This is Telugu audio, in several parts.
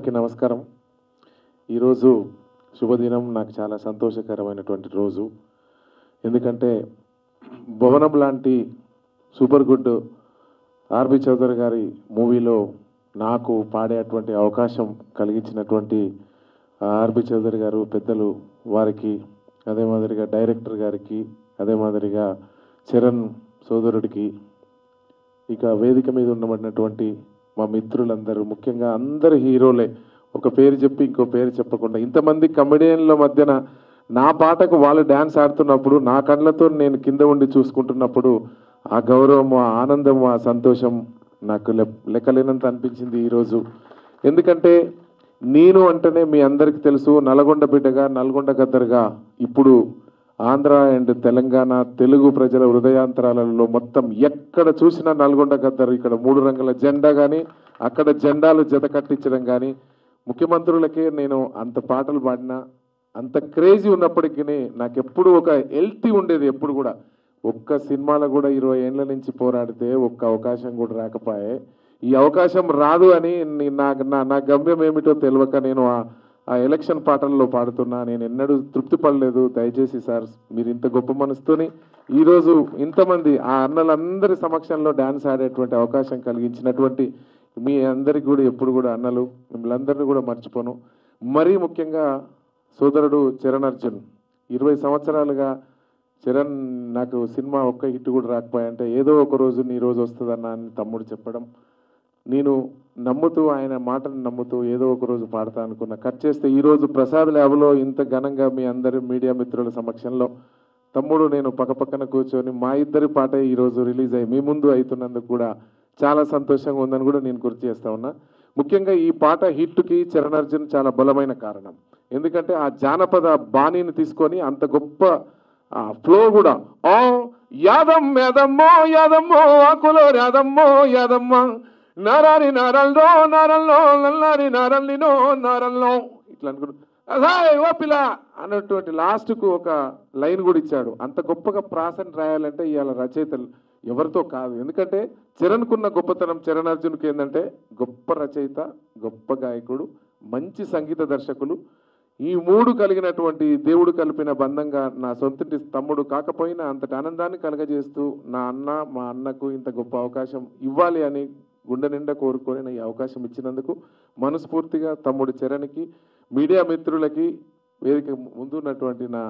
అందరికీ నమస్కారం. ఈరోజు శుభదినం, నాకు చాలా సంతోషకరమైనటువంటి రోజు. ఎందుకంటే భవనం లాంటి సూపర్ గుడ్ ఆర్బి చౌదరి గారి మూవీలో నాకు పాడేటువంటి అవకాశం కలిగించినటువంటి ఆర్బి చౌదరి గారు పెద్దలు వారికి, అదే మాదిరిగా డైరెక్టర్ గారికి, అదే మాదిరిగా చరణ్ సోదరుడికి, ఇక వేదిక మీద ఉండబడినటువంటి మా మిత్రులందరూ, ముఖ్యంగా అందరు హీరోలే, ఒక పేరు చెప్పి ఇంకో పేరు చెప్పకుండా ఇంతమంది కమెడియన్ల మధ్యన నా పాటకు వాళ్ళు డ్యాన్స్ ఆడుతున్నప్పుడు నా కళ్ళతో నేను కింద ఉండి చూసుకుంటున్నప్పుడు ఆ గౌరవం, ఆ ఆనందం, ఆ సంతోషం నాకు లెక్కలేనంత అనిపించింది ఈరోజు. ఎందుకంటే నేను అంటేనే మీ అందరికీ తెలుసు, నల్గొండ బిడ్డగా, నల్గొండ గద్దరుగా ఇప్పుడు ఆంధ్ర అండ్ తెలంగాణ తెలుగు ప్రజల హృదయాంతరాలలో మొత్తం ఎక్కడ చూసినా నల్గొండ గద్దరు. ఇక్కడ 3 రంగుల జెండా కానీ, అక్కడ జెండాలు జత కట్టించడం కానీ, ముఖ్యమంత్రులకే నేను అంత పాటలు పాడినా, అంత క్రేజీ ఉన్నప్పటికీ నాకు ఎప్పుడు ఒక హెల్తీ ఉండేది. ఎప్పుడు కూడా ఒక్క సినిమాలో కూడా 20 ఏళ్ళ నుంచి పోరాడితే ఒక్క అవకాశం కూడా రాకపోయే. ఈ అవకాశం రాదు అని నా గమ్యం ఏమిటో తెలియక నేను ఆ ఎలక్షన్ పాటల్లో పాడుతున్నా. నేను ఎన్నడూ తృప్తి పడలేదు. దయచేసి సార్, మీరు ఇంత గొప్ప మనసుతోని ఈరోజు ఇంతమంది ఆ అన్నలందరి సమక్షంలో డ్యాన్స్ ఆడేటువంటి అవకాశం కలిగించినటువంటి మీ అందరికి కూడా ఎప్పుడు కూడా అన్నలు, మిమ్మల్ని అందరినీ కూడా మర్చిపోను. మరీ ముఖ్యంగా సోదరుడు చరణ్ అర్జున్, 20 సంవత్సరాలుగా చరణ్ నాకు సినిమా ఒక్క హిట్ కూడా రాకపోయాయంటే ఏదో ఒక రోజు నీ రోజు వస్తుందన్న అని తమ్ముడు చెప్పడం, నేను నమ్ముతూ, ఆయన మాటను నమ్ముతూ ఏదో ఒక రోజు పాడతా అనుకున్నా. కట్ చేస్తే ఈరోజు ప్రసాద్ ల్యాబ్లో ఇంత ఘనంగా మీ అందరి మీడియా మిత్రుల సమక్షంలో తమ్ముడు నేను పక్కపక్కన కూర్చొని మా ఇద్దరి పాటే ఈరోజు రిలీజ్ అయ్యి మీ ముందు అవుతున్నందుకు కూడా చాలా సంతోషంగా ఉందని కూడా నేను గుర్తు చేస్తా ఉన్నా. ముఖ్యంగా ఈ పాట హిట్కి చరణ్ అర్జున్ చాలా బలమైన కారణం. ఎందుకంటే ఆ జానపద బాణీని తీసుకొని అంత గొప్ప ఫ్లో కూడా, ఓ యాదమ్ యాదమ్మో యాదమ్మో ఆకులో యాదమ్మో యాదమ్మ నారాని నారల్లో నారల్లో నల్లారి నారల్లినో నారల్లో ఇట్లా అనుకుంటు ఓ పిల్ల అన్నటువంటి లాస్ట్కు ఒక లైన్ కూడా ఇచ్చాడు. అంత గొప్పగా ప్రాసను రాయాలంటే ఇవాళ రచయితలు ఎవరితో కాదు. ఎందుకంటే చరణ్కున్న గొప్పతనం, చరణ్ అర్జున్కి ఏంటంటే గొప్ప రచయిత, గొప్ప గాయకుడు, మంచి సంగీత దర్శకులు. ఈ 3 కలిగినటువంటి దేవుడు కలిపిన బంధంగా నా సొంతటి తమ్ముడు కాకపోయినా అంతటి ఆనందాన్ని కలగజేస్తూ మా అన్నకు ఇంత గొప్ప అవకాశం ఇవ్వాలి అని గుండె నిండా కోరుకొని ఈ అవకాశం ఇచ్చినందుకు మనస్ఫూర్తిగా తమ్ముడు చరణ్కి, మీడియా మిత్రులకి, వేదిక ముందున్నటువంటి నా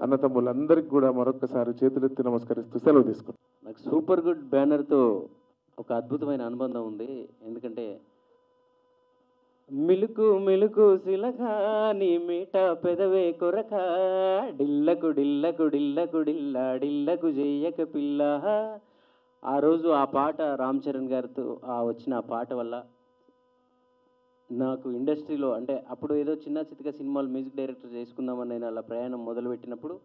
అన్నతమ్ములందరికీ కూడా మరొక్కసారి చేతులెత్తి నమస్కరిస్తూ సెలవు తీసుకున్నాను. నాకు సూపర్ గుడ్ బ్యానర్తో ఒక అద్భుతమైన అనుబంధం ఉంది. ఎందుకంటే మిలుకు మిలుకు సిలక నీ మీట పెదవే కొరక డిల్లకు డిల్లకు డిల్లకు డిల్లా డిల్లకు చెయ్యక పిల్ల. ఆ రోజు ఆ పాట రామ్ చరణ్ గారితో వచ్చిన ఆ పాట వల్ల నాకు ఇండస్ట్రీలో, అంటే అప్పుడు ఏదో చిన్న చితక సినిమాలు మ్యూజిక్ డైరెక్టర్ చేసుకుందామని నేను అలా ప్రయాణం మొదలుపెట్టినప్పుడు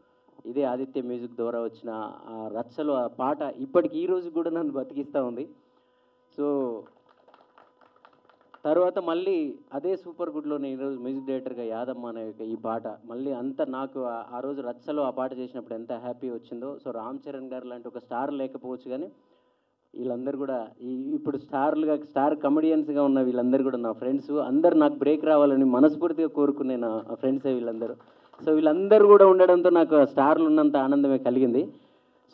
ఇదే ఆదిత్య మ్యూజిక్ ద్వారా వచ్చిన ఆ రచ్చలో ఆ పాట ఇప్పటికి ఈ రోజు కూడా నన్ను బతికిస్తూ ఉంది. సో తర్వాత మళ్ళీ అదే సూపర్ గుడ్లో నేను ఈరోజు మ్యూజిక్ డైరెక్టర్గా యాదమ్మ అనే ఈ పాట మళ్ళీ అంత నాకు ఆ రోజు రచ్చలో ఆ పాట చేసినప్పుడు ఎంత హ్యాపీ వచ్చిందో. సో రామ్ చరణ్ గారు లాంటి ఒక స్టార్ లేకపోవచ్చు, కానీ వీళ్ళందరూ కూడా ఇప్పుడు స్టార్ కమెడియన్స్గా ఉన్న వీళ్ళందరూ కూడా నా ఫ్రెండ్స్. అందరు నాకు బ్రేక్ రావాలని మనస్ఫూర్తిగా కోరుకునే నా ఫ్రెండ్సే వీళ్ళందరూ. సో వీళ్ళందరూ కూడా ఉండడంతో నాకు స్టార్లు ఉన్నంత ఆనందమే కలిగింది.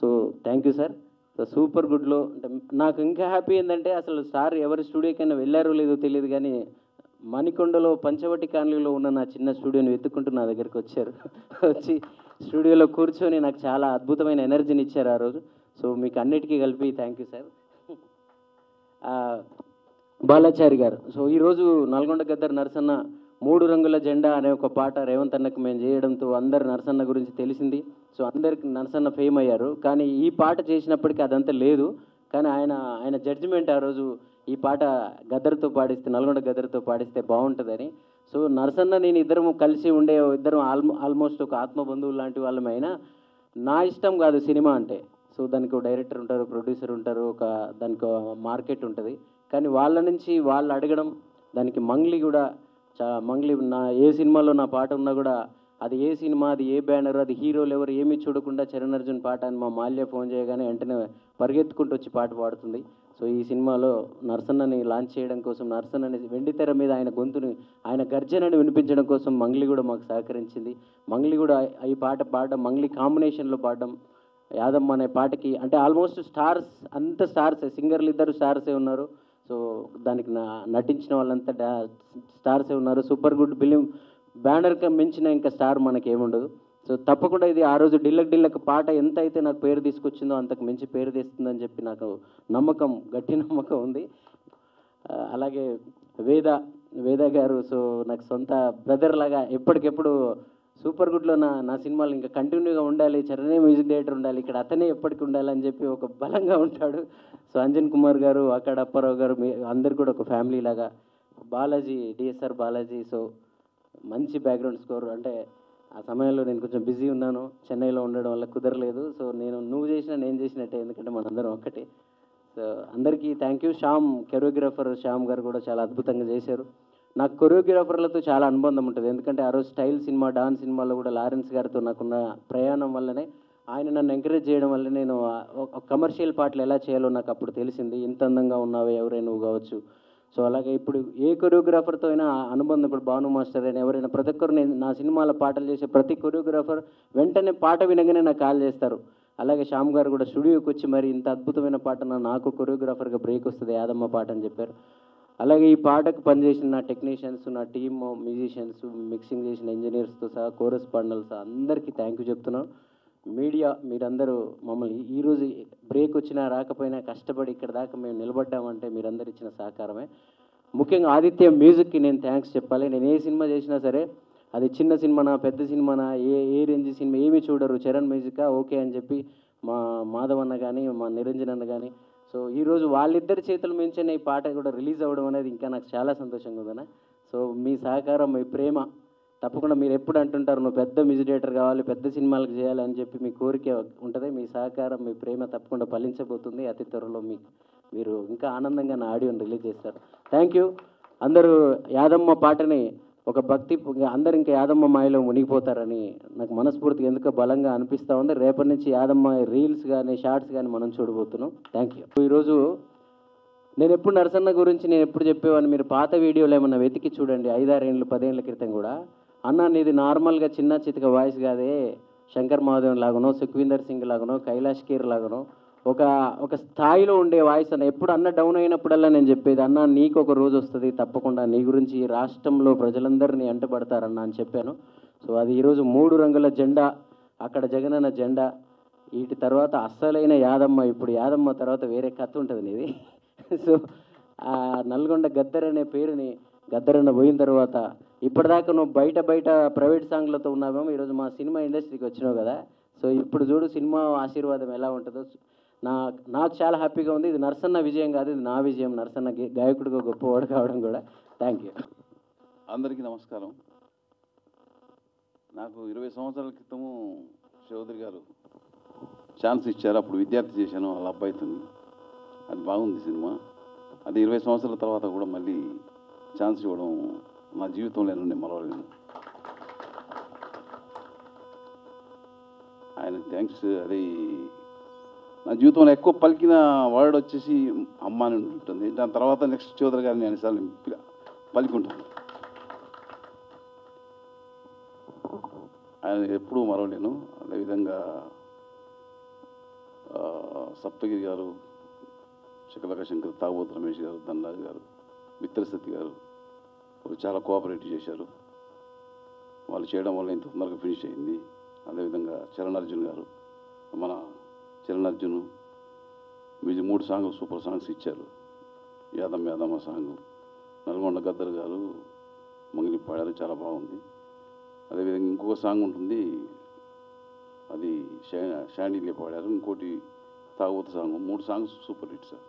So thank you sir. So super గుడ్లో అంటే నాకు ఇంకా హ్యాపీ ఏంటంటే అసలు సార్ ఎవరి స్టూడియోకైనా వెళ్ళారో లేదో తెలియదు, కానీ మణికొండలో పంచవటి కాలనీలో ఉన్న నా చిన్న స్టూడియోని వెతుక్కుంటూ నా దగ్గరికి వచ్చారు. వచ్చి స్టూడియోలో కూర్చొని నాకు చాలా అద్భుతమైన ఎనర్జీని ఇచ్చారు ఆ రోజు. సో మీకు అన్నిటికీ కలిపి థ్యాంక్ యూ సార్. బాలాచారి గారు, సో ఈరోజు నల్గొండ గద్దర్ నరసన్న 3 రంగుల జెండా అనే ఒక పాట రేవంత్ అన్నకు మేము చేయడంతో అందరు నరసన్న గురించి తెలిసింది. సో అందరికి నరసన్న ఫేమ్ అయ్యారు. కానీ ఈ పాట చేసినప్పటికీ అదంతా లేదు. కానీ ఆయన జడ్జిమెంట్ ఆ రోజు ఈ పాట గద్దర్తో పాడిస్తే, నల్గొండ గద్దర్తో పాడిస్తే బాగుంటుందని. సో నరసన్న నేను ఇద్దరం కలిసి ఉండే ఇద్దరం ఆల్మోస్ట్ ఒక ఆత్మబంధువులు లాంటి వాళ్ళమైనా నా ఇష్టం కాదు సినిమా అంటే. సో దానికి ఒక డైరెక్టర్ ఉంటారు, ప్రొడ్యూసర్ ఉంటారు, దానికి మార్కెట్ ఉంటుంది. కానీ వాళ్ళ నుంచి వాళ్ళు అడగడం, దానికి మంగ్లీ కూడా మంగ్లీ నా ఏ సినిమాలో నా పాట ఉన్నా కూడా అది ఏ సినిమా, అది ఏ బ్యానర్, అది హీరోలు ఎవరు ఏమీ చూడకుండా చరణ్ అర్జున్ పాట అని మా మాల్య ఫోన్ చేయగానే వెంటనే పరిగెత్తుకుంటూ వచ్చి పాట పాడుతుంది. సో ఈ సినిమాలో నరసన్నని లాంచ్ చేయడం కోసం, నరసన్నని వెండితెర మీద ఆయన గొంతుని, ఆయన గర్జనని వినిపించడం కోసం మంగ్లీ కూడా మాకు సహకరించింది. మంగ్లీ కూడా ఈ పాట పాడడం, మంగ్లీ కాంబినేషన్లో పాడడం, యాదమ్మ అనే పాటకి అంటే ఆల్మోస్ట్ స్టార్స్, అంత స్టార్సే, సింగర్లు ఇద్దరు స్టార్సే ఉన్నారు. సో దానికి నటించిన వాళ్ళంతా స్టార్సే ఉన్నారు. సూపర్ గుడ్ ఫిలిం బ్యానర్కి మించిన ఇంకా స్టార్ మనకి ఏముండదు. సో తప్పకుండా ఇది ఆ రోజు డిల్లక్ పాట ఎంత అయితే నాకు పేరు తీసుకొచ్చిందో అంతకు మించి పేరు తెస్తుందని చెప్పి నాకు నమ్మకం, గట్టి నమ్మకం ఉంది. అలాగే వేద గారు, సో నాకు సొంత బ్రదర్ లాగా ఎప్పటికెప్పుడు సూపర్ గుడ్లో నా సినిమాలు ఇంకా కంటిన్యూగా ఉండాలి, చరణే మ్యూజిక్ డైరెక్టర్ ఉండాలి, ఇక్కడ అతనే ఎప్పటికి ఉండాలని చెప్పి ఒక బలంగా ఉంటాడు. సో అంజన్ కుమార్ గారు, అక్కడ అప్పారావు గారు, అందరు కూడా ఒక ఫ్యామిలీ లాగా. బాలాజీ, డిఎస్ఆర్ బాలాజీ, సో మంచి బ్యాక్గ్రౌండ్ స్కోర్. అంటే ఆ సమయంలో నేను కొంచెం బిజీ ఉన్నాను, చెన్నైలో ఉండడం వల్ల కుదరలేదు. సో నువ్వు చేసినా నేను చేసినట్టే, ఎందుకంటే మనందరం ఒక్కటే. సో అందరికీ థ్యాంక్ యూ. కొరియోగ్రాఫర్ శ్యామ్ గారు కూడా చాలా అద్భుతంగా చేశారు. నాకు కొరియోగ్రాఫర్లతో చాలా అనుబంధం ఉంటుంది, ఎందుకంటే ఆ రోజు స్టైల్ సినిమా, డాన్స్ సినిమాలో కూడా లారెన్స్ గారితో నాకున్న ప్రయాణం వల్లనే, ఆయన నన్ను ఎంకరేజ్ చేయడం వల్ల నేను కమర్షియల్ పాటలు ఎలా చేయాలో నాకు అప్పుడు తెలిసింది. ఇంత అందంగా ఉన్నావే ఎవరైనా నువ్వు కావచ్చు. సో అలాగే ఇప్పుడు ఏ కొరియోగ్రాఫర్తో అయినా అనుబంధం, ఇప్పుడు భాను మాస్టర్ అయినా ఎవరైనా, ప్రతి ఒక్కరు నేను నా సినిమాలో పాటలు చేసే ప్రతి కొరియోగ్రాఫర్ వెంటనే పాట వినగానే నాకు కాల్ చేస్తారు. అలాగే శ్యామ్ గారు కూడా స్టూడియోకి వచ్చి మరి ఇంత అద్భుతమైన పాట నాకు కొరియోగ్రాఫర్గా బ్రేక్ వస్తుంది యాదమ్మ పాట అని చెప్పారు. అలాగే ఈ పాటకు పనిచేసిన నా టెక్నీషియన్స్, నా టీమ్ మ్యూజిషియన్స్, మిక్సింగ్ చేసిన ఇంజనీర్స్తో సహా, కోరస్ పాండల్స్ అందరికీ థ్యాంక్ యూ చెప్తున్నాను. మీడియా మీరందరూ మమ్మల్ని ఈరోజు బ్రేక్ వచ్చినా రాకపోయినా కష్టపడి ఇక్కడ దాకా మేము నిలబడ్డామంటే మీరందరూ ఇచ్చిన సహకారమే. ముఖ్యంగా ఆదిత్య మ్యూజిక్కి నేను థ్యాంక్స్ చెప్పాలి. నేను ఏ సినిమా చేసినా సరే, అది చిన్న సినిమానా పెద్ద సినిమానా ఏ రేంజ్ సినిమా ఏమీ చూడరు, చరణ్ మ్యూజికా ఓకే అని చెప్పి మా మాధవ్ అన్న కానీ మా నిరంజన్ అన్న కానీ. సో ఈరోజు వాళ్ళిద్దరి చేతుల మించిన ఈ పాట కూడా రిలీజ్ అవ్వడం అనేది ఇంకా నాకు చాలా సంతోషంగా ఉందన్న. సో మీ సహకారం, మీ ప్రేమ తప్పకుండా, మీరు ఎప్పుడు అంటుంటారు నువ్వు పెద్ద మ్యూజిక్ డైరెక్టర్ కావాలి, పెద్ద సినిమాలకు చేయాలి అని చెప్పి మీ కోరిక ఉంటుంది. మీ సహకారం, మీ ప్రేమ తప్పకుండా ఫలించబోతుంది. అతి త్వరలో మీరు ఇంకా ఆనందంగా నా ఆడియోని రిలీజ్ చేస్తారు. Thank you. అందరూ యాదమ్మ పాటని ఒక భక్తి, అందరు ఇంకా యాదమ్మ మాయలో మునిగిపోతారని నాకు మనస్ఫూర్తిగా ఎందుకో బలంగా అనిపిస్తూ ఉంది. రేపటి నుంచి యాదమ్మ రీల్స్ కానీ షార్ట్స్ కానీ మనం చూడబోతున్నాం. Thank you. ఈరోజు నేను ఎప్పుడు నరసన్న గురించి నేను ఎప్పుడు చెప్పేవాడిని, మీరు పాత వీడియోలు ఏమన్నా వెతికి చూడండి, 5-6 ఏళ్ళు 10 ఏళ్ళ క్రితం కూడా. అన్న నీది నార్మల్గా చిన్న చితక వాయిస్ కాదే, శంకర్ మహాదేవన్ లాగానో, సుఖ్వీందర్ సింగ్ లాగానో, కైలాష్ ఖేర్ లాగానో ఒక స్థాయిలో ఉండే వాయిస్ అన్న. ఎప్పుడు అన్న డౌన్ అయినప్పుడల్లా నేను చెప్పేది, అన్న నీకు ఒక రోజు వస్తుంది తప్పకుండా, నీ గురించి ఈ రాష్ట్రంలో ప్రజలందరినీ అంటపడతారన్న అని చెప్పాను. సో అది ఈరోజు 3 రంగుల జెండా, అక్కడ జగనన్న జెండా, వీటి తర్వాత అస్సలైన యాదమ్మ. ఇప్పుడు యాదమ్మ తర్వాత వేరే కథ ఉంటుంది నీది. సో ఆ నల్గొండ గద్దర్ అనే పేరుని, గద్దరన్న పోయిన తర్వాత ఇప్పటిదాకా నువ్వు బయట ప్రైవేట్ సాంగ్లతో ఉన్నావేమో, ఈరోజు మా సినిమా ఇండస్ట్రీకి వచ్చినావు కదా. సో ఇప్పుడు చూడు సినిమా ఆశీర్వాదం ఎలా ఉంటుందో. నాకు చాలా హ్యాపీగా ఉంది. ఇది నరసన్న విజయం కాదు, ఇది నా విజయం. నరసన్న గాయకుడిగా గొప్పవాడు కావడం కూడా. Thank you. అందరికీ నమస్కారం. నాకు 20 సంవత్సరాల క్రితము చౌదరి గారు ఛాన్స్ ఇచ్చారు. అప్పుడు విద్యార్థి చేశాను వాళ్ళ అబ్బాయితో. అది బాగుంది సినిమా. అది 20 సంవత్సరాల తర్వాత కూడా మళ్ళీ ఛాన్స్ ఇవ్వడం నా జీవితంలో నేను మరవలేను. ఆయన థ్యాంక్స్. అది నా జీవితంలో ఎక్కువ పలికిన వర్డ్ వచ్చేసి అమ్మ అని ఉంటుంది. దాని తర్వాత నెక్స్ట్ చౌదరి గారిని అన్నిసార్లు పలికుంటాను. ఆయన ఎప్పుడూ మరవలేను. అదేవిధంగా సప్తగిరి గారు, శకలక శంకర్, తాగోతు రమేష్ గారు, ధనరాజ్ గారు, మిత్రశక్తి గారు చాలా కోఆపరేటివ్ చేశారు. వాళ్ళు చేయడం వల్ల ఇంత తొందరగా ఫినిష్ అయింది. అదేవిధంగా చరణ్ అర్జున్ గారు, మన చరణ్ అర్జున్ మ్యూజిక్ 3 సాంగ్లు సూపర్ సాంగ్స్ ఇచ్చారు. యాదమ్మ సాంగ్, నల్గొండ గద్దర్ గారు మంగిలి పాడారు, చాలా బాగుంది. అదేవిధంగా ఇంకొక సాంగ్ ఉంటుంది, అది షాండీలే పాడారు. ఇంకోటి తాగోతు song. 3 songs super hit sir,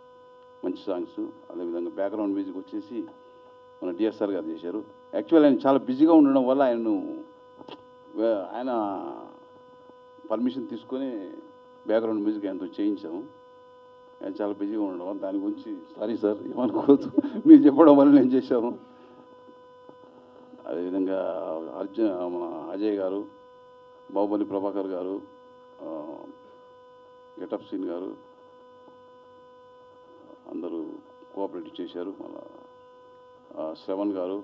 మంచి సాంగ్స్. అదేవిధంగా బ్యాక్గ్రౌండ్ మ్యూజిక్ వచ్చేసి మన డిఎస్ఆర్ గారు చేశారు. యాక్చువల్ ఆయన చాలా బిజీగా ఉండడం వల్ల ఆయన పర్మిషన్ తీసుకొని బ్యాక్గ్రౌండ్ మ్యూజిక్ ఆయనతో చేయించాము. ఆయన చాలా బిజీగా ఉండడం వల్ల దాని గురించి సారీ సార్, ఏమనుకోవద్దు, మీరు చెప్పడం వల్ల నేను చేశాను. అదేవిధంగా మన అజయ్ గారు, బాహుబలి ప్రభాకర్ గారు, గెటప్ సీన్ గారు, అందరూ కోఆపరేట్ చేశారు. మళ్ళా శ్రవణ్ గారు,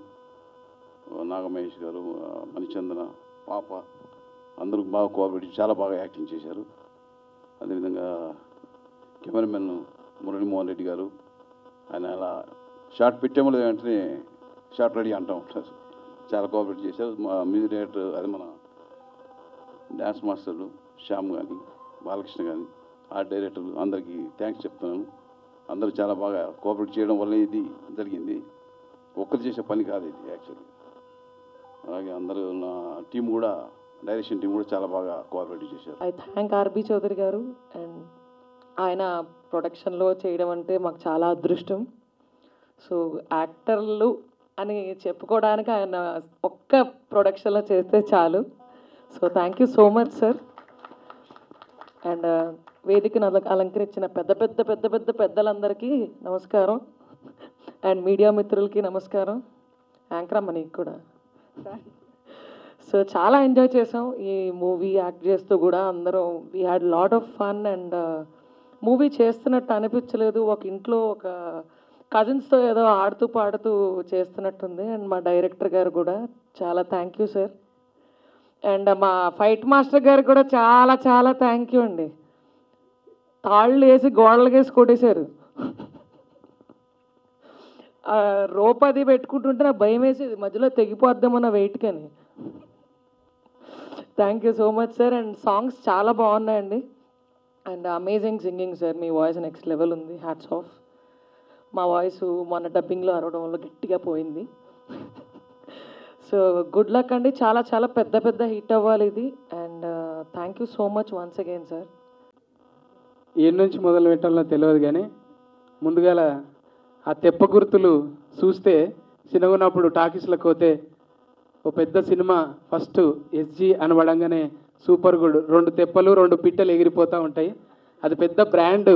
నాగమహేష్ గారు, మణిచందన, పాప అందరూ బాగా కోఆపరేట్ చాలా బాగా యాక్టింగ్ చేశారు. అదేవిధంగా కెమెరామెన్ మురళీమోహన్ రెడ్డి గారు, ఆయన అలా షార్ట్ పెట్టేమో వెంటనే షార్ట్ రెడీ అంటూ ఉంటారు. చాలా కోఆపరేట్ చేశారు. మా మ్యూజిక్ డైరెక్టర్ అదే మన డ్యాన్స్ మాస్టర్లు శ్యామ్ కానీ, బాలకృష్ణ కానీ, ఆర్ట్ డైరెక్టర్లు అందరికీ థ్యాంక్స్ చెప్తున్నాను. అందరూ చాలా బాగా కోఆపరేట్ చేయడం వల్ల ఇది జరిగింది. ఒక్కరు చేసే పని కాదు ఇది యాక్చువల్లీ. అలాగే అందరూ నా టీం కూడా, డైరెక్షన్ టీం కూడా చాలా బాగా కోఆపరేట్ చేశారు. ఐ థ్యాంక్ ఆర్బి చౌదరి గారు. అండ్ ఆయన ప్రొడక్షన్లో చేయడం అంటే మాకు చాలా అదృష్టం. సో యాక్టర్లు అని చెప్పుకోవడానికి ఆయన ఒక్క ప్రొడక్షన్లో చేస్తే చాలు. So thank you so much sir. And వేదికను అలంకరించిన పెద్ద పెద్ద పెద్ద పెద్ద పెద్దలందరికీ నమస్కారం. అండ్ మీడియా మిత్రులకి నమస్కారం. యాంకర్ అమ్మ నీకు కూడా. సో చాలా ఎంజాయ్ చేసాం ఈ మూవీ యాక్ట్ చేస్తూ కూడా. అందరం we had lot of fun. And movie చేస్తున్నట్టు అనిపించలేదు. ఒక ఇంట్లో ఒక కజిన్స్తో ఏదో ఆడుతూ పాడుతూ చేస్తున్నట్టుంది. అండ్ మా డైరెక్టర్ గారు కూడా చాలా థ్యాంక్ యూ సార్. అండ్ మా ఫైట్ మాస్టర్ గారు కూడా చాలా చాలా థ్యాంక్ యూ అండి. తాళ్ళు వేసి గోడలకి వేసి కొట్టేశారు. రోపది పెట్టుకుంటుంటే నాకు భయం వేసేది, మధ్యలో తెగిపోద్దామన్న వెయిట్కి అని. Thank you so much sir. And songs చాలా బాగున్నాయండి. And amazing singing sir. మీ వాయిస్ నెక్స్ట్ లెవెల్ ఉంది. Hats off. మా వాయిస్ మొన్న డబ్బింగ్లో అరవడం వల్ల గట్టిగా పోయింది. సో గుడ్ లక్ అండి. చాలా చాలా పెద్ద పెద్ద హిట్ అవ్వాలి ఇది. And thank you so much once again sir. ఏ నుంచి మొదలు పెట్టాలో తెలియదు కానీ ముందుగాల ఆ తెప్ప గుర్తులు చూస్తే చిన్నగున్నప్పుడు టాకీస్లకు పోతే ఓ పెద్ద సినిమా ఫస్ట్ ఎస్జీ అనబడంగానే సూపర్ గుడ్ 2 తెప్పలు 2 పిట్టలు ఎగిరిపోతూ ఉంటాయి. అది పెద్ద బ్రాండ్.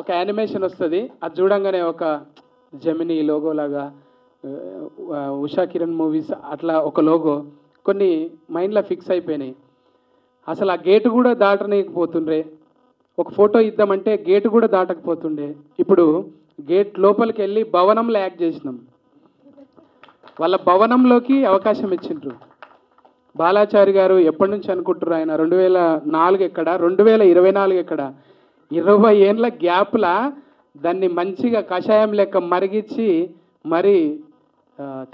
ఒక యానిమేషన్ వస్తుంది, అది చూడంగానే ఒక జెమినీ లోగో లాగా, ఉషా కిరణ్ మూవీస్ అట్లా ఒక లోగో కొన్ని మైండ్లో ఫిక్స్ అయిపోయినాయి. అసలు ఆ గేటు కూడా దాటనీయకపోతుండ్రే. ఒక ఫోటో ఇద్దామంటే గేటు కూడా దాటకపోతుండే. ఇప్పుడు గేట్ లోపలికి వెళ్ళి భవనంలో యాక్ట్ చేసినాం. వాళ్ళ భవనంలోకి అవకాశం ఇచ్చిండ్రు. బాలాచారి గారు ఎప్పటి నుంచి అనుకుంటారు ఆయన 2004 ఎక్కడ, 2024 ఎక్కడ, 20 ఏళ్ళ గ్యాప్లా దాన్ని మంచిగా కషాయం లెక్క మరిగించి మరీ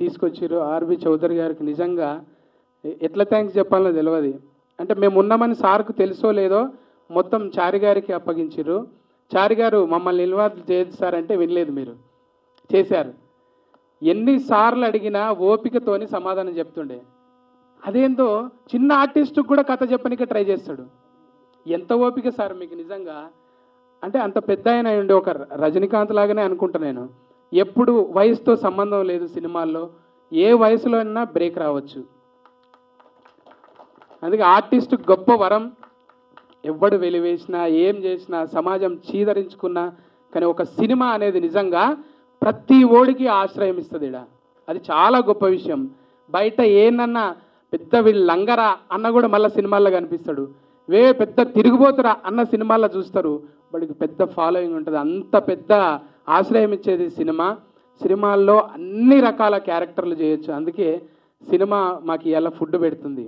తీసుకొచ్చారు. ఆర్బి చౌదరి గారికి నిజంగా ఎట్లా థ్యాంక్స్ చెప్పాలో తెలియదు. అంటే మేము ఉన్నామని సార్కు తెలుసో లేదో మొత్తం చారి గారికి అప్పగించారు. చారి గారు మమ్మల్ని ఇన్వాల్వ్ చేయదు సార్ అంటే వినలేదు, మీరు చేశారు. ఎన్నిసార్లు అడిగినా ఓపికతోని సమాధానం చెప్తుండే. అదేందో చిన్న ఆర్టిస్టుకు కూడా కథ చెప్పనికే ట్రై చేస్తాడు. ఎంత ఓపిక సార్ మీకు నిజంగా. అంటే అంత పెద్ద ఆయన ఉండే ఒక రజనీకాంత్ లాగానే అనుకుంటా నేను. ఎప్పుడు వయసుతో సంబంధం లేదు సినిమాల్లో, ఏ వయసులో అయినా బ్రేక్ రావచ్చు. అందుకే ఆర్టిస్ట్ గొప్ప వరం. ఎవడు వెలివేసినా ఏం చేసినా సమాజం చీదరించుకున్నా కానీ ఒక సినిమా అనేది నిజంగా ప్రతి ఓడికి ఆశ్రయం ఇస్తుంది. అది చాలా గొప్ప విషయం. బయట ఏనన్నా పెద్ద వీళ్ళు లంగరా అన్న కూడా మళ్ళీ సినిమాల్లో కనిపిస్తాడు. పెద్ద తిరిగిపోతురా అన్న సినిమాల్లో చూస్తారు. వాడికి పెద్ద ఫాలోయింగ్ ఉంటుంది. అంత పెద్ద ఆశ్రయం ఇచ్చేది సినిమా. సినిమాల్లో అన్ని రకాల క్యారెక్టర్లు చేయొచ్చు. అందుకే సినిమా మాకు ఇలా ఫుడ్ పెడుతుంది.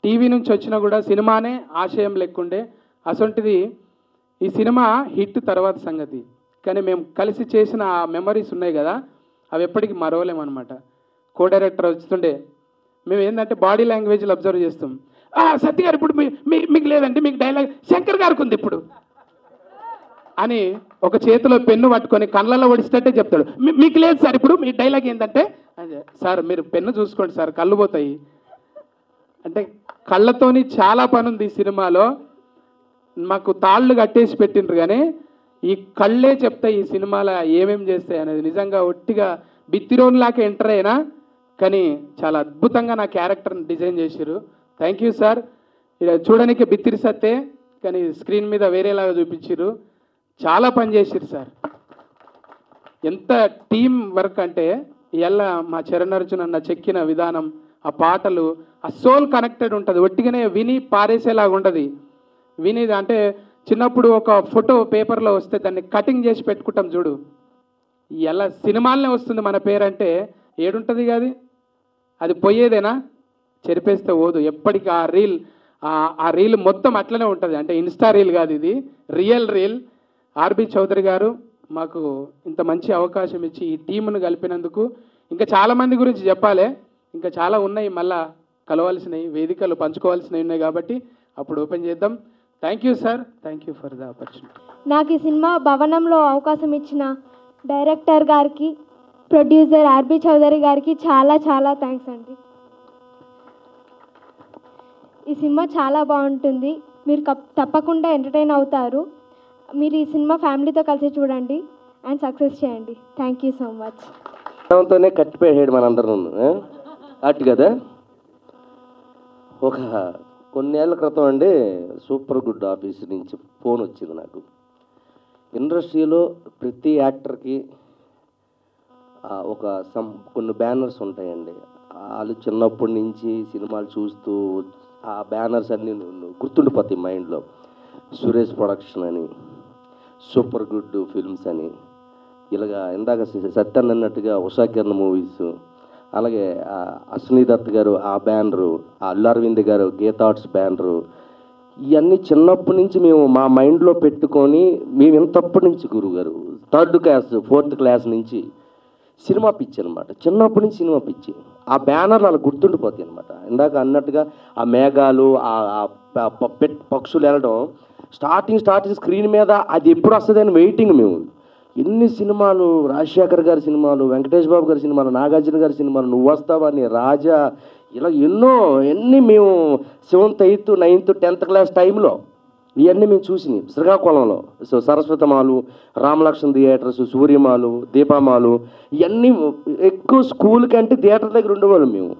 టీవీ నుంచి వచ్చినా కూడా సినిమానే ఆశయం లెక్కుండే. అసొంటిది ఈ సినిమా హిట్ తర్వాత సంగతి. కానీ మేము కలిసి చేసిన ఆ మెమరీస్ ఉన్నాయి కదా, అవి ఎప్పటికీ మరవలేమన్నమాట. కో డైరెక్టర్ వస్తుండే మేము ఏంటంటే బాడీ లాంగ్వేజ్లు అబ్జర్వ్ చేస్తాం. సత్య గారు ఇప్పుడు మీకు లేదండి, మీకు డైలాగ్ శంకర్ గారికి ఉంది ఇప్పుడు అని ఒక చేతిలో పెన్ను పట్టుకొని కళ్ళల్లో ఒడిస్తేటే చెప్తాడు. మీకు లేదు సార్ ఇప్పుడు, మీ డైలాగ్ ఏంటంటే సార్ మీరు పెన్ను చూసుకోండి సార్ కళ్ళు పోతాయి అంటే. కళ్ళతోని చాలా పని ఉంది ఈ సినిమాలో. మాకు తాళ్ళు కట్టేసి పెట్టిండ్రు కానీ ఈ కళ్ళే చెప్తాయి ఈ సినిమాలో ఏమేమి చేస్తాయి అనేది. నిజంగా ఒట్టిగా బిత్తిరోన్లాగా ఎంటర్ అయినా కానీ చాలా అద్భుతంగా నా క్యారెక్టర్ని డిజైన్ చేశారు. Thank you sir. ఇలా చూడడానికి బిత్తిరి సత్తే కానీ స్క్రీన్ మీద వేరేలాగా చూపించారు. చాలా పని చేసిరు సార్. ఎంత టీం వర్క్ అంటే ఇలా మా చరణ్ అర్జున్ అన్న చెక్కిన విధానం, ఆ పాటలు, ఆ సోల్ కనెక్టెడ్ ఉంటుంది. ఒట్టిగానే విని పారేసేలాగా ఉండదు. విని అంటే చిన్నప్పుడు ఒక ఫోటో పేపర్లో వస్తే దాన్ని కటింగ్ చేసి పెట్టుకుంటాం చూడు, ఎలా సినిమాలనే వస్తుంది మన పేరంటే ఏడుంటుంది కాదు, అది పోయేదేనా, చెరిపేస్తే పోదు. ఎప్పటికీ ఆ రీల్ మొత్తం అట్లనే ఉంటుంది. అంటే ఇన్స్టా రీల్ కాదు, ఇది రియల్ రీల్. ఆర్బి చౌదరి గారు మాకు ఇంత మంచి అవకాశం ఇచ్చి ఈ టీమును కలిపినందుకు, ఇంకా చాలామంది గురించి చెప్పాలి, ఇంకా చాలా ఉన్నాయి, మళ్ళా కలవాల్సినవి, వేదికలు పంచుకోవాల్సినవి ఉన్నాయి, కాబట్టి అప్పుడు ఓపెన్ చేద్దాం. Thank you sir, thank you for the opportunity. నాకు ఈ సినిమా భవనంలో అవకాశం ఇచ్చిన డైరెక్టర్ గారికి, ప్రొడ్యూసర్ ఆర్బి చౌదరి గారికి చాలా చాలా థ్యాంక్స్ అండి. ఈ సినిమా చాలా బాగుంటుంది, మీరు తప్పకుండా ఎంటర్టైన్ అవుతారు. మీరు ఈ సినిమా ఫ్యామిలీతో కలిసి చూడండి అండ్ సక్సెస్ చేయండి. Thank you so much. తోనే కట్టిపోయాడు మనందరం అటు కదా. ఒక కొన్నేళ్ల క్రితం అండి సూపర్ గుడ్ ఆఫీస్ నుంచి ఫోన్ వచ్చింది నాకు. ఇండస్ట్రీలో ప్రతి యాక్టర్కి కొన్ని బ్యానర్స్ ఉంటాయండి. వాళ్ళు చిన్నప్పటి నుంచి సినిమాలు చూస్తూ ఆ బ్యానర్స్ అన్నీ గుర్తుండిపోతాయి మైండ్లో. సురేష్ ప్రొడక్షన్ అని, సూపర్ గుడ్ ఫిల్మ్స్ అని, ఇలాగా ఇందాక సత్యన్ అన్నట్టుగా ఉషా కిరణ్ మూవీస్, అలాగే అశ్విని దత్ గారు ఆ బ్యానరు, అల్లు అరవింద్ గారు గీతా ఆర్ట్స్ బ్యానరు, ఇవన్నీ చిన్నప్పటి నుంచి మేము మా మైండ్లో పెట్టుకొని మేము ఇంతప్పటి నుంచి గురువుగారు 3rd క్లాస్ 4th క్లాస్ నుంచి సినిమా పిచ్చి అనమాట. చిన్నప్పటి నుంచి సినిమా పిచ్చి. ఆ బ్యానర్లు అలా గుర్తుండిపోతాయి అనమాట. ఇందాక అన్నట్టుగా ఆ మేఘాలు, పక్షులు వెళ్ళడం, స్టార్టింగ్ స్క్రీన్ మీద అది ఎప్పుడు వస్తుంది అని వెయిటింగ్ మేము. ఎన్ని సినిమాలు, రాజశేఖర్ గారి సినిమాలు, వెంకటేష్ బాబు గారి సినిమాలు, నాగార్జున గారి సినిమాలు, నువ్వు వస్తావని, రాజా, ఇలా ఎన్ని మేము 7th 8th 9th 10th class టైంలో ఇవన్నీ మేము చూసినాయి శ్రీకాకుళంలో. సో సరస్వతమాలు, రామలక్ష్మణ థియేటర్స్, సూర్యమాలు, దీపామాలు, ఇవన్నీ ఎక్కువ స్కూల్ కంటే థియేటర్ దగ్గర ఉండేవాళ్ళం మేము.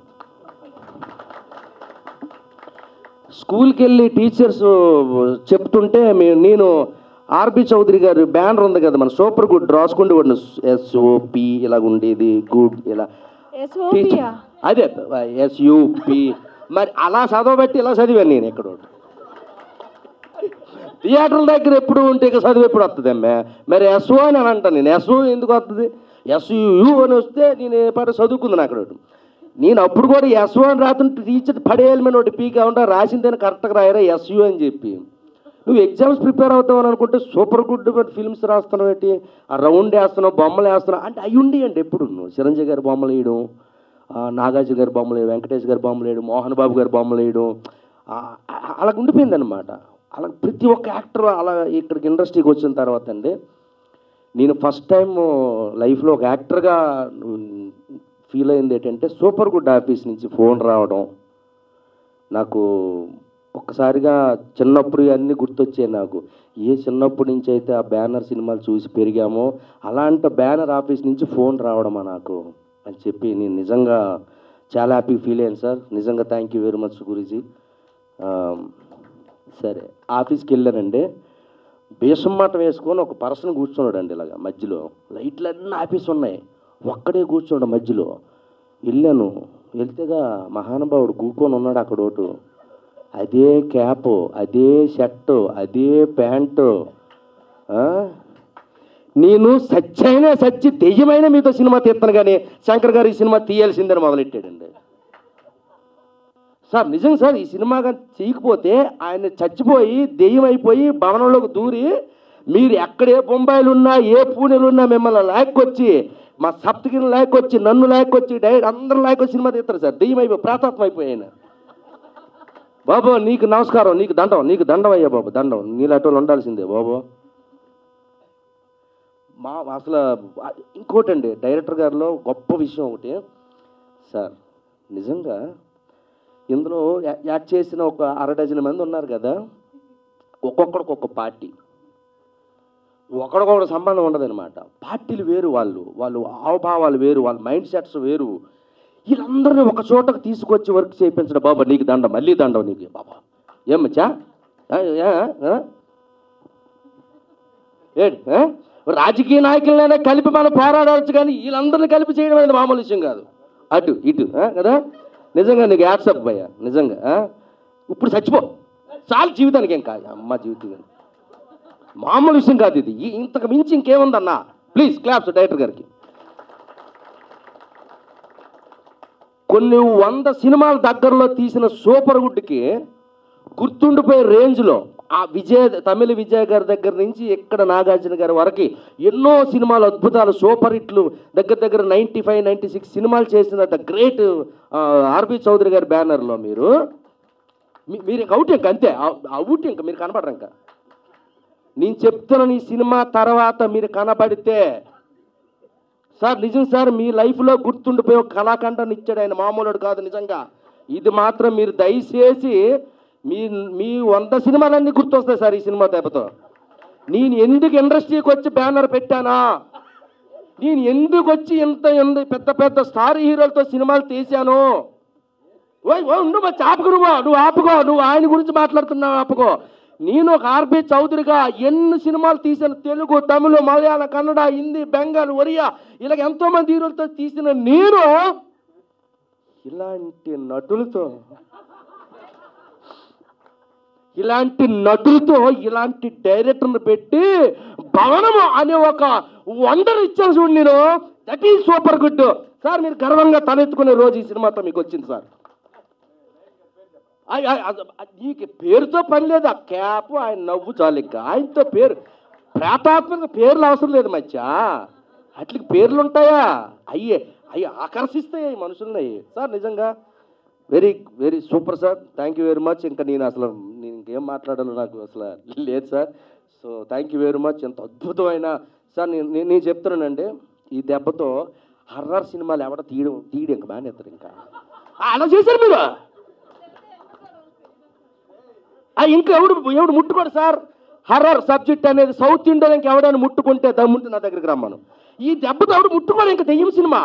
స్కూల్కి వెళ్ళి టీచర్స్ చెప్తుంటే నేను ఆర్బి చౌదరి గారు బ్యానర్ ఉంది కదా మన సూపర్ గుడ్ రాసుకుంటూ ఉండి ఎస్ఓపి ఇలాగ ఉండేది, గుడ్ ఇలా అదే ఎస్యూపి, మరి అలా చదవబెట్టి ఇలా చదివాను నేను. ఎక్కడ థియేటర్ల దగ్గర ఎప్పుడు ఉంటే ఇక చదువు ఎప్పుడు వస్తుంది అమ్మా, మరి ఎస్ఓ అని అంటాను నేను. ఎస్ఓ ఎందుకు వస్తుంది, ఎస్యు అని వస్తే నేను చదువుకుంది అక్కడ. నేను అప్పుడు కూడా ఎస్ఓ అని రాతుంటే టీచర్ పడేయాలి మీద ఒకటి పీకా ఉంటా, రాసిందని కరెక్ట్గా రాయరా ఎస్యు అని చెప్పి. నువ్వు ఎగ్జామ్స్ ప్రిపేర్ అవుతావని అనుకుంటే సూపర్ గుడ్ ఫిల్మ్స్ రాస్తున్నావు ఏంటి, ఆ రౌండ్ వేస్తున్నావు, బొమ్మలు వేస్తున్నావు అంటే అవి ఉండి అండి. ఎప్పుడు నువ్వు చిరంజీవి గారి బొమ్మలు వేయడం, నాగార్జున గారి బొమ్మలు వేయడం, వెంకటేష్ గారి బొమ్మలు వేయడం, మోహన్ బాబు గారి బొమ్మలు వేయడం, అలా ఉండిపోయింది అనమాట. అలా ప్రతి ఒక్క యాక్టర్ అలా ఇక్కడికి ఇండస్ట్రీకి వచ్చిన తర్వాత అండి నేను ఫస్ట్ టైం లైఫ్లో ఒక యాక్టర్గా ఫీల్ అయింది ఏంటంటే సూపర్ గుడ్ ఆఫీస్ నుంచి ఫోన్ రావడం. నాకు ఒక్కసారిగా చిన్నప్పుడు అన్నీ గుర్తొచ్చాయి నాకు. ఏ చిన్నప్పటి నుంచి అయితే ఆ బ్యానర్ సినిమాలు చూసి పెరిగామో అలాంటి బ్యానర్ ఆఫీస్ నుంచి ఫోన్ రావడమా నాకు అని చెప్పి నేను నిజంగా చాలా హ్యాపీ ఫీల్ అయ్యాను సార్. నిజంగా thank you very much Guruji. సరే ఆఫీస్కి వెళ్ళానండి, బేసమ్మాట వేసుకొని ఒక పర్సన్ కూర్చున్నాడు అండి ఇలాగా మధ్యలో, లైట్లన్నీ ఆఫీస్ ఉన్నాయి, ఒక్కడే కూర్చోండి మధ్యలో. వెళ్ళాను, వెళ్తేగా మహానుభావుడు కూకొని ఉన్నాడు అక్కడ ఒకటి, అదే క్యాపు, అదే షర్టు, అదే ప్యాంటు. నేను సచ్చి దెయ్యమైన మీతో సినిమా తీస్తాను కానీ శంకర్ గారు ఈ సినిమా తీయాల్సిందని మొదలెట్టాడండి. సార్ నిజంగా సార్, ఈ సినిమా కానీ చేయకపోతే ఆయన చచ్చిపోయి దెయ్యం అయిపోయి భవనంలోకి దూరి మీరు ఎక్కడే బొంబాయిలు ఉన్నా ఏ పూణెలు ఉన్నా మిమ్మల్ని లాక్కొచ్చి మా సప్తగిరిని లాక్కొచ్చి నన్ను లాక్కొచ్చి డైరెక్ట్ అందరూ లాక్కొచ్చి సినిమా తీస్తారు సార్. దెయ్యం అయిపోయి ప్రాతాత్మ అయిపోయి ఆయన. బాబు నీకు నమస్కారం, నీకు దండం అయ్యా బాబు, దండం, నీలాంటి వాళ్ళు ఉండాల్సిందే బాబు. అసలు ఇంకోటండి డైరెక్టర్ గారిలో గొప్ప విషయం ఒకటి సార్, నిజంగా ఇందులో యాక్ట్ చేసిన ఒక 6 డజన్ మంది ఉన్నారు కదా, ఒక్కొక్కడికి ఒక్క పార్టీ, ఒకడికొకటి సంబంధం ఉండదన్నమాట. పార్టీలు వేరు, వాళ్ళు హావభావాలు వేరు, వాళ్ళ మైండ్ సెట్స్ వేరు. వీళ్ళందరినీ ఒక చోటకు తీసుకొచ్చి వర్క్ చేయించడం. బాబా నీకు దండం, మళ్ళీ దండం నీకు బాబా. ఏమచ్చా రాజకీయ నాయకులైనా కలిపి మనం పోరాడవచ్చు కానీ వీళ్ళందరినీ కలిపి చేయడం అనేది మామూలు విషయం కాదు. అటు ఇటు కదా. నిజంగా నీకు యాడ్సప్ భయ్యా, నిజంగా ఇప్పుడు చచ్చిపో చాలు, జీవితానికి ఏం కాదు అమ్మ జీవితం. మామూలు విషయం కాదు ఇది. ఇంతకు మించి ఇంకేముందన్నా? ప్లీజ్ క్లాప్స్ డైరెక్టర్ గారికి. కొన్ని 100 సినిమాల దగ్గరలో తీసిన సూపర్ గుడ్కి గుర్తుండిపోయే రేంజ్లో ఆ తమిళ విజయ్ గారి దగ్గర నుంచి ఇక్కడ నాగార్జున గారి వరకు ఎన్నో సినిమాలు అద్భుతాలు సూపర్ హిట్లు దగ్గర 95, 96 సినిమాలు చేసిన ద గ్రేట్ ఆర్బి చౌదరి గారి బ్యానర్లో మీరు అవుట్ ఇంక అంతే, అవుట్ ఇంక మీరు కనపడరు. ఇంకా నేను చెప్తున్నాను, ఈ సినిమా తర్వాత మీరు కనబడితే సార్ నిజం సార్ మీ లైఫ్లో గుర్తుండిపోయే ఒక కళాఖండాన్ని ఇచ్చాడు ఆయన, మామూలుడు కాదు నిజంగా. ఇది మాత్రం మీరు దయచేసి మీ 100 సినిమాలన్నీ గుర్తొస్తాయి సార్ ఈ సినిమా దెబ్బతో. నేను ఎందుకు ఇండస్ట్రీకి వచ్చి బ్యానర్ పెట్టానా, నేను ఎందుకు వచ్చి పెద్ద పెద్ద స్టార్ హీరోలతో సినిమాలు తీశాను. నువ్వు ఆపుకో, నువ్వు ఆయన గురించి మాట్లాడుతున్నావు ఆపుకో. నేను ఒక ఆర్బి చౌదరిగా ఎన్ని సినిమాలు తీశాను, తెలుగు, తమిళ, మలయాళం, కన్నడ, హిందీ, బెంగాల్, ఒరియా, ఇలాగ ఎంతోమంది హీరోలతో తీసిన నేను ఇలాంటి నటులతో ఇలాంటి డైరెక్టర్ని పెట్టి భవనము అనే ఒక వండర్ ఇచ్చాను చూడు నేను. That is super good sir. మీరు గర్వంగా తలెత్తుకునే రోజు ఈ సినిమాతో మీకు వచ్చింది సార్. నీకు పేరుతో పని లేదు, ఆ క్యాప్ ఆయన నవ్వు చాలు. ఇంకా ఆయనతో పేరు ప్రేతాత్మక పేర్లు అవసరం లేదు మధ్య. అట్లకి పేర్లు ఉంటాయా? అయ్యి ఆకర్షిస్తాయి మనుషుల్ని సార్. నిజంగా very very super sir. Thank you very much. ఇంకా నేను ఇంకేం మాట్లాడాలో నాకు అసలు లేదు sir. So thank you very much. ఎంత అద్భుతమైన సార్. నేను చెప్తున్నానండి, ఈ దెబ్బతో హర్రర్ సినిమాలు ఎవడ తీయడం ఇంకా మానేస్తారు. ఇంకా అలా చేశారు మీరు. ఇంకా ఎవడు ముట్టుకోడు సార్. హర్రర్ సబ్జెక్ట్ అనేది సౌత్ ఇండియన్ ఇంకా ఎవడైనా ముట్టుకుంటే దమ్ముంటే నా దగ్గరికి రమ్మను. ఈ దెబ్బతో ఎవడు ముట్టుకోడు ఇంకా దెయ్యం సినిమా.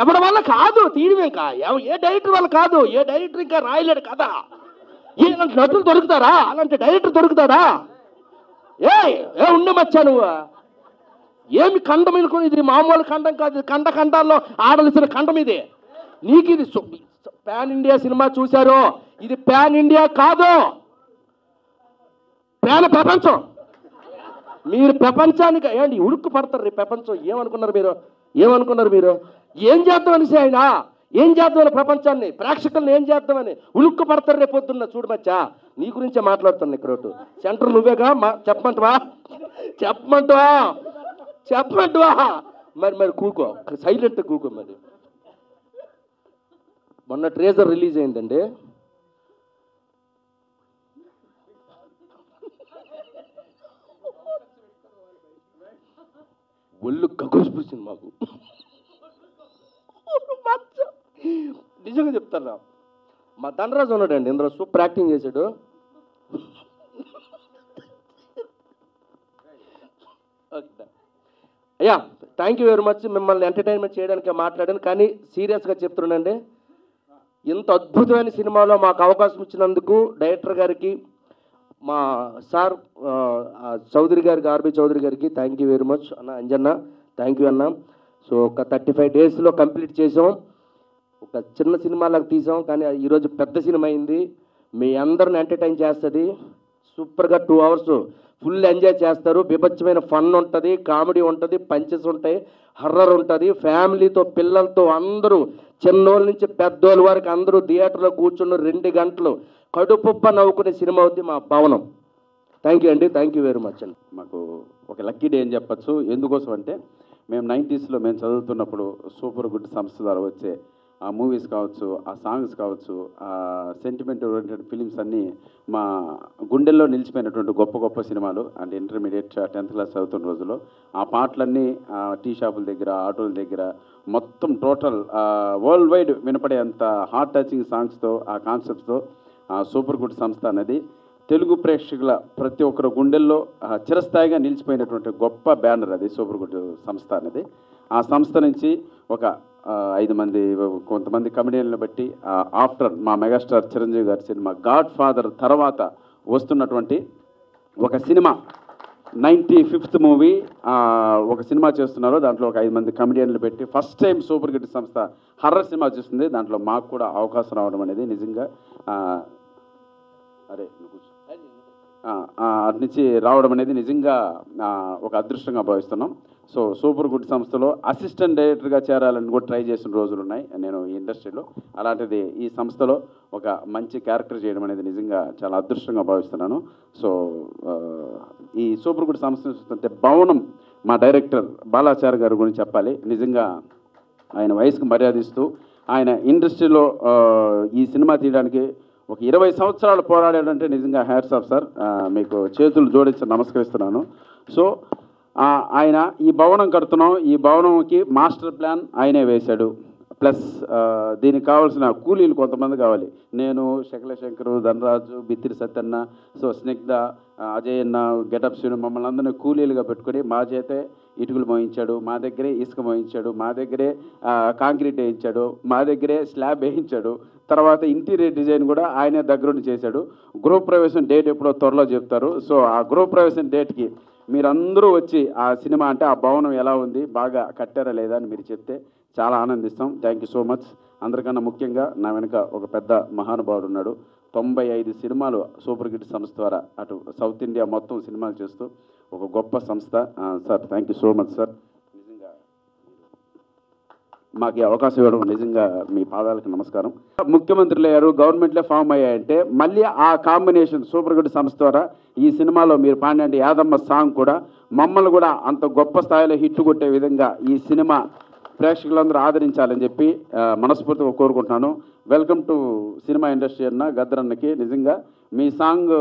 ఎవరి వల్ల కాదు తీయడం, ఇంకా ఏ డైరెక్టర్ వల్ల కాదు. ఏ డైరెక్టర్ ఇంకా రాయలేడు కదా. ఇలాంటి నటులు దొరుకుతారా? అలాంటి డైరెక్టర్ దొరుకుతాడా? ఏ ఉండమచ్చా నువ్వు? ఏమి ఖండం అనుకుని, ఇది మామూలు ఖండం కాదు. ఖండాల్లో ఆడవలసిన ఖండం ఇది. నీకు ఇది పాన్ ఇండియా సినిమా చూశారు, ఇది పాన్ ఇండియా కాదు, పాన్ ప్రపంచం. మీరు ప్రపంచానికి ఏంటి ఉడుక్కు పడతారు ప్రపంచం. ఏమనుకున్నారు మీరు? ఏం చేద్దామని ఆయన, ఏం చేద్దామని ప్రపంచాన్ని, ప్రేక్షకులను ఏం చేద్దామని ఉలుక్కు పడతారు రేపొద్దున్న. చూడు మచ్చా, నీ గురించే మాట్లాడుతాను ఇక్కడ. సెంటర్ నువ్వేగా చెప్పమంటావా? మరి కూకో, సైలెంట్ కూకో. మరి మొన్న ట్రేజర్ రిలీజ్ అయిందండి. ఒళ్ళు గగుసిపోయింది మాకు. నిజంగా చెప్తారా, మా ధనరాజు ఉన్నాడండి ఇందులో, సూపర్ యాక్టింగ్ చేశాడు. అయ్యా థ్యాంక్ యూ వెరీ మచ్. మిమ్మల్ని ఎంటర్టైన్మెంట్ చేయడానికి మాట్లాడాను, కానీ సీరియస్గా చెప్తున్నానండి, ఇంత అద్భుతమైన సినిమాలో మాకు అవకాశం ఇచ్చినందుకు డైరెక్టర్ గారికి, మా సార్ చౌదరి గారికి, ఆర్బి చౌదరి గారికి థ్యాంక్ యూ వెరీ మచ్. అన్న అంజన్న థ్యాంక్ యూ అన్న. సో ఒక 35 డేస్లో కంప్లీట్ చేసాం. ఒక చిన్న సినిమాలకు తీసాం, కానీ ఈరోజు పెద్ద సినిమా అయింది. మీ అందరిని ఎంటర్టైన్ చేస్తుంది. సూపర్గా 2 అవర్స్ ఫుల్ ఎంజాయ్ చేస్తారు. బీభత్సమైన ఫన్ ఉంటుంది, కామెడీ ఉంటుంది, పంచెస్ ఉంటాయి, హర్రర్ ఉంటుంది. ఫ్యామిలీతో, పిల్లలతో అందరూ, చిన్నోళ్ళ నుంచి పెద్దోళ్ళ వరకు అందరూ థియేటర్లో కూర్చున్న 2 గంటలు కడుపుబ్బ నవ్వుకునే సినిమా అవుతుంది మా భవనం. థ్యాంక్ యూ అండి. థ్యాంక్ యూ వెరీ మచ్ అండి. మాకు ఒక లక్కీ డే అని చెప్పచ్చు. ఎందుకోసం అంటే మేము 90స్లో మేము చదువుతున్నప్పుడు సూపర్ గుడ్ సంస్థ ద్వారా వచ్చే ఆ మూవీస్ కావచ్చు, ఆ సాంగ్స్ కావచ్చు, ఆ సెంటిమెంట్ ఓరియంటెడ్ ఫిలిమ్స్ అన్నీ మా గుండెల్లో నిలిచిపోయినటువంటి గొప్ప గొప్ప సినిమాలు. అంటే ఇంటర్మీడియట్ 10th క్లాస్ చదువుతున్న రోజుల్లో ఆ పాటలన్నీ టీ షాపుల దగ్గర, ఆటోల దగ్గర మొత్తం టోటల్ వరల్డ్ వైడ్ వినపడే అంత హార్ట్ టచింగ్ సాంగ్స్తో, ఆ కాన్సెప్ట్స్తో సూపర్ గుడ్ సంస్థ అనేది తెలుగు ప్రేక్షకుల ప్రతి ఒక్కరు గుండెల్లో చిరస్థాయిగా నిలిచిపోయినటువంటి గొప్ప బ్యానర్ అది సూపర్ గుడ్ సంస్థ అనేది. ఆ సంస్థ నుంచి ఒక 5 మంది కొంతమంది కమెడియన్లను బట్టి ఆఫ్టర్ మా మెగాస్టార్ చిరంజీవి గారి సినిమా గాడ్ ఫాదర్ తర్వాత వస్తున్నటువంటి ఒక సినిమా 95th మూవీ ఒక సినిమా చేస్తున్నారు. దాంట్లో ఒక 5 మంది కమెడియన్లు పెట్టి ఫస్ట్ టైం సూపర్ గుడ్ సంస్థ హర్రర్ సినిమా చూస్తుంది. దాంట్లో మాకు కూడా అవకాశం రావడం అనేది నిజంగా అరే అటు నుంచి రావడం అనేది నిజంగా ఒక అదృష్టంగా భావిస్తున్నాం. సో సూపర్ గుడ్ సంస్థలో అసిస్టెంట్ డైరెక్టర్గా చేరాలని కూడా ట్రై చేసిన రోజులు ఉన్నాయి నేను ఈ ఇండస్ట్రీలో. అలాంటిది ఈ సంస్థలో ఒక మంచి క్యారెక్టర్ చేయడం అనేది నిజంగా చాలా అదృష్టంగా భావిస్తున్నాను. సో ఈ సూపర్ గుడ్ సంస్థ చూస్తుంటే భవనం మా డైరెక్టర్ బాలాచారి గారి గురించి చెప్పాలి. నిజంగా ఆయన వయసుకు మర్యాద ఇస్తూ ఆయన ఇండస్ట్రీలో ఈ సినిమా తీయడానికి ఒక 20 సంవత్సరాలు పోరాడాడంటే నిజంగా హ్యాట్స్ ఆఫ్ సార్, మీకు చేతులు జోడించి నమస్కరిస్తున్నాను. సో ఆయన ఈ భవనం కడుతున్నాం, ఈ భవనంకి మాస్టర్ ప్లాన్ ఆయనే వేశాడు. ప్లస్ దీనికి కావాల్సిన కూలీలు కొంతమంది కావాలి. నేను, శకల శంకరు, ధనరాజు, బిత్తిరి సత్యన్న, సో స్నిగ్ధ, అజయ్ అన్న, గెటప్ శ్రీను మమ్మల్ని అందరినీ కూలీలుగా పెట్టుకొని మా చేతే ఇటుకలు మోయించాడు, మా దగ్గరే ఇసుక మోయించాడు, మా దగ్గరే కాంక్రీట్ వేయించాడు, మా దగ్గరే స్లాబ్ వేయించాడు. తర్వాత ఇంటీరియర్ డిజైన్ కూడా ఆయనే దగ్గరుండి చేశాడు. గృహప్రవేశం డేట్ ఎప్పుడో త్వరలో చెప్తారు. సో ఆ గృహప్రవేశం డేట్కి మీరందరూ వచ్చి ఆ సినిమా అంటే ఆ భవనం ఎలా ఉంది, బాగా కట్టారా లేదా అని మీరు చెప్తే చాలా ఆనందిస్తాం. Thank you so much. అందరికన్నా ముఖ్యంగా నా వెనుక ఒక పెద్ద మహానుభావుడు ఉన్నాడు. 95 సినిమాలు సూపర్ హిట్ సంస్థ ద్వారా అటు సౌత్ ఇండియా మొత్తం సినిమాలు చేస్తూ ఒక గొప్ప సంస్థ. Sir thank you so much sir. నిజంగా మాకు ఈ అవకాశం ఇవ్వడం నిజంగా మీ పాదాలకు నమస్కారం. ముఖ్యమంత్రులు అయ్యారు, గవర్నమెంట్లే ఫామ్ అయ్యాయంటే మళ్ళీ ఆ కాంబినేషన్ సూపర్ హిట్ సంస్థ ద్వారా ఈ సినిమాలో మీరు పాడిన యాదమ్మ సాంగ్ కూడా మమ్మల్ని కూడా అంత గొప్ప స్థాయిలో హిట్ కొట్టే విధంగా ఈ సినిమా ప్రేక్షకులందరూ ఆదరించాలని చెప్పి మనస్ఫూర్తిగా కోరుకుంటున్నాను. వెల్కమ్ టు సినిమా ఇండస్ట్రీ అన్న గద్దరన్నకి. నిజంగా మీ సాంగ్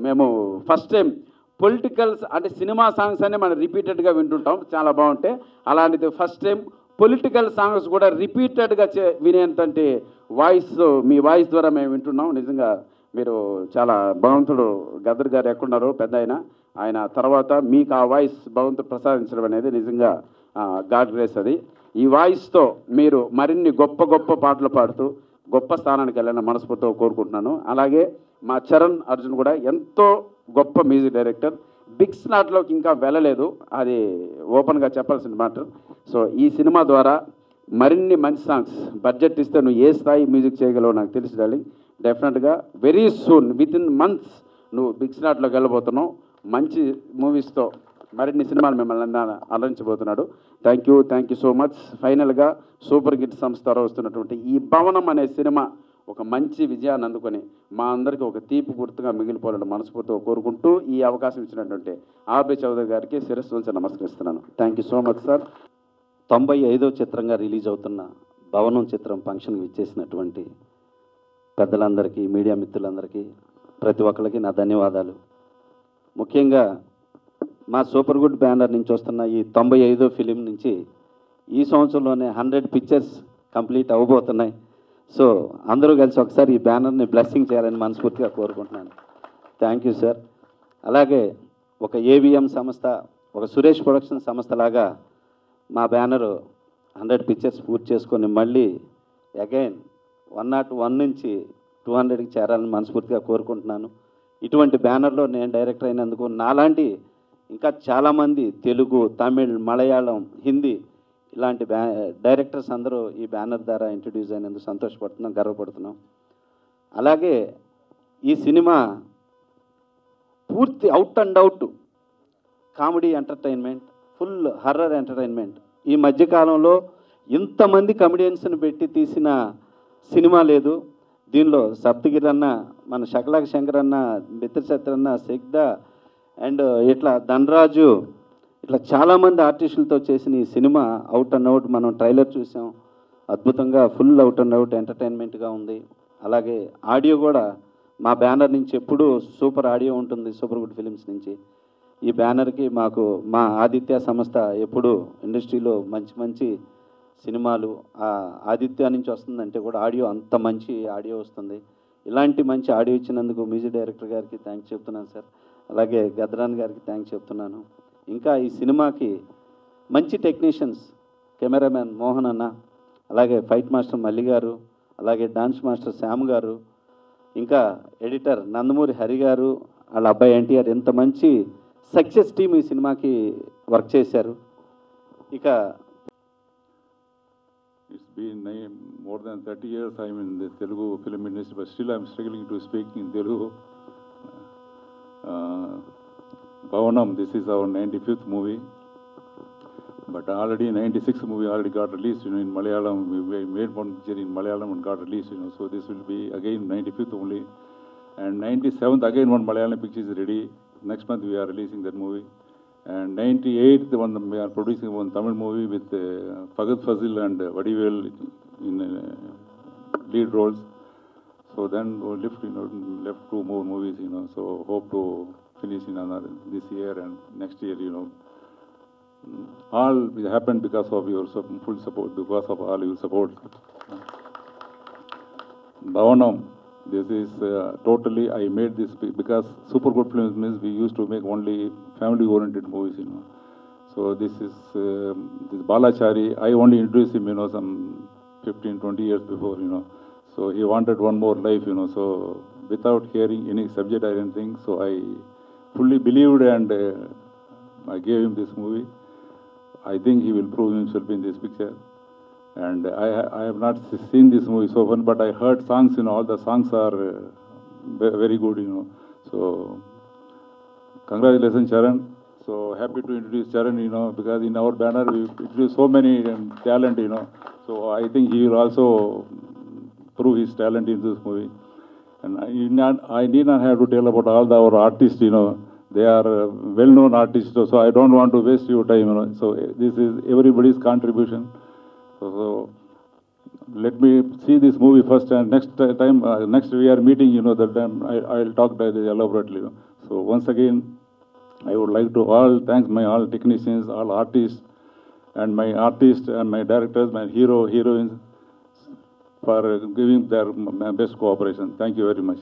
మేము ఫస్ట్ టైం పొలిటికల్స్ అంటే సినిమా సాంగ్స్ అన్నీ మనం రిపీటెడ్గా వింటుంటాం, చాలా బాగుంటాయి. అలాంటిది ఫస్ట్ టైం పొలిటికల్ సాంగ్స్ కూడా రిపీటెడ్గా వినేంతంటి వాయిస్ మీ వాయిస్ ద్వారా మేము వింటున్నాం. నిజంగా మీరు చాలా భగవంతుడు గద్దర్ గారు ఎక్కడున్నారో పెద్ద ఆయన తర్వాత మీకు ఆ వాయిస్ భగవంతుడు ప్రసాదించడం అనేది నిజంగా గాడ్ గ్రేస్. అది ఈ వాయిస్తో మీరు మరిన్ని గొప్ప గొప్ప పాటలు పాడుతూ గొప్ప స్థానానికి వెళ్ళాలని మనస్ఫూర్తిగా కోరుకుంటున్నాను. అలాగే మా చరణ్ అర్జున్ కూడా ఎంతో గొప్ప మ్యూజిక్ డైరెక్టర్. బిగ్ స్లాట్లోకి ఇంకా వెళ్ళలేదు, అది ఓపెన్గా చెప్పాల్సిన మ్యాటర్. సో ఈ సినిమా ద్వారా మరిన్ని మంచి సాంగ్స్ బడ్జెట్ ఇస్తే నువ్వు ఏ స్థాయి మ్యూజిక్ చేయగలవో నాకు తెలిసి డార్లింగ్. డెఫినెట్గా వెరీ సూన్ వితిన్ మంత్స్ నువ్వు బిగ్ స్లాట్లోకి వెళ్ళబోతున్నావు. మంచి మూవీస్తో మరిన్ని సినిమాలు మిమ్మల్ని అలరించబోతున్నాడు. Thank you so much. ఫైనల్గా సూపర్ హిట్ సంస్థ వస్తున్నటువంటి ఈ భవనం అనే సినిమా ఒక మంచి విజయాన్ని అందుకొని మా అందరికీ ఒక తీపి గుర్తుగా మిగిలిపోవాలని మనస్ఫూర్తిగా కోరుకుంటూ ఈ అవకాశం ఇచ్చినటువంటి ఆర్బి చౌదరి గారికి శిరస్సు వంచి నమస్కరిస్తున్నాను. Thank you so much sir. 95వ చిత్రంగా రిలీజ్ అవుతున్న భవనం చిత్రం ఫంక్షన్కి ఇచ్చేసినటువంటి పెద్దలందరికీ, మీడియా మిత్రులందరికీ, ప్రతి ఒక్కరికి నా ధన్యవాదాలు. ముఖ్యంగా మా సూపర్ గుడ్ బ్యానర్ నుంచి వస్తున్న ఈ 95వ ఫిలిం నుంచి ఈ సంవత్సరంలోనే 100 పిక్చర్స్ కంప్లీట్ అవ్వబోతున్నాయి. సో అందరూ కలిసి ఒకసారి ఈ బ్యానర్ని బ్లెస్సింగ్ చేయాలని మనస్ఫూర్తిగా కోరుకుంటున్నాను. Thank you sir. అలాగే ఒక ఏవిఎం సంస్థ, ఒక సురేష్ ప్రొడక్షన్ సంస్థలాగా మా బ్యానరు 100 పిక్చర్స్ పూర్తి చేసుకొని మళ్ళీ అగైన్ 101 నుంచి 200కి చేరాలని మనస్ఫూర్తిగా కోరుకుంటున్నాను. ఇటువంటి బ్యానర్లో నేను డైరెక్టర్ అయినందుకు నాలాంటి ఇంకా చాలామంది తెలుగు, తమిళ్, మలయాళం, హిందీ ఇలాంటి డైరెక్టర్స్ అందరూ ఈ బ్యానర్ ద్వారా ఇంట్రడ్యూస్ అయినందుకు సంతోషపడుతున్నాం, గర్వపడుతున్నాం. అలాగే ఈ సినిమా పూర్తి out and out comedy entertainment, full horror entertainment. ఈ మధ్యకాలంలో ఇంతమంది కమెడియన్స్ని పెట్టి తీసిన సినిమా లేదు. దీనిలో సప్తగిరి అన్న, మన శకలాక శంకర్ అన్న, బిత్తిరి సత్యన్న అన్న, సిగ్ధ అండ్ ఇట్లా ధనరాజు, ఇట్లా చాలామంది ఆర్టిస్టులతో చేసిన ఈ సినిమా అవుట్ అండ్ అవుట్. మనం ట్రైలర్ చూసాం, అద్భుతంగా ఫుల్ అవుట్ అండ్ అవుట్ ఎంటర్టైన్మెంట్గా ఉంది. అలాగే ఆడియో కూడా మా బ్యానర్ నుంచి ఎప్పుడూ సూపర్ ఆడియో ఉంటుంది, సూపర్ గుడ్ ఫిలిమ్స్ నుంచి. ఈ బ్యానర్కి మాకు మా ఆదిత్య సంస్థ ఎప్పుడు ఇండస్ట్రీలో మంచి మంచి సినిమాలు ఆదిత్య నుంచి వస్తుందంటే కూడా ఆడియో అంత మంచి ఆడియో వస్తుంది. ఇలాంటి మంచి ఆడియో ఇచ్చినందుకు మ్యూజిక్ డైరెక్టర్ గారికి థ్యాంక్స్ చెప్తున్నాను సార్. అలాగే గద్రాన్ గారికి థ్యాంక్స్ చెప్తున్నాను. ఇంకా ఈ సినిమాకి మంచి టెక్నీషియన్స్, కెమెరామెన్ మోహన్ అన్న, అలాగే ఫైట్ మాస్టర్ మల్లి గారు, అలాగే డాన్స్ మాస్టర్ శ్యామ్ గారు, ఇంకా ఎడిటర్ నందమూరి హరి గారు, వాళ్ళ అబ్బాయి ఎన్టీఆర్, ఎంత మంచి సక్సెస్ టీమ్ ఈ సినిమాకి వర్క్ చేశారు. ఇక It's been more than 30 years I'm in the Telugu film industry, but still I'm struggling to speak in Telugu. Bhavanam, this is our 95th movie. But already 96th movie already got released, in Malayalam. We made one picture in Malayalam and got released, So this will be again 95th only. And 97th again one Malayalam picture is ready. Next month we are releasing that movie. And 98th one we are producing one Tamil movie with Fagad Fazil and Vadivel in lead roles. So then we left 2 more movies, So hope to finish in another this year and next year, All happened because of your full support, because of all your support. Bhavanam, this is totally, I made this because Super Good Films means we used to make only family-oriented movies, So this is this Balachari, I only introduced him, some 15, 20 years before, So he wanted one more life, So without hearing any subject or anything, so I fully believed and I gave him this movie. I think he will prove himself in this picture. And I have not seen this movie so far, but I heard songs, all the songs are very good, So congratulations, Charan. So happy to introduce Charan, because in our banner we introduce so many talent, So I think he will also prove his talent in this movie. And I need not have to tell about all our artists, They are well-known artists, so I don't want to waste your time, So this is everybody's contribution. So let me see this movie first, and next time, next we are meeting, that time I'll talk elaborately. So once again, I would like to thank my all technicians, all artists, and my directors, my heroines, for giving their best cooperation. Thank you very much.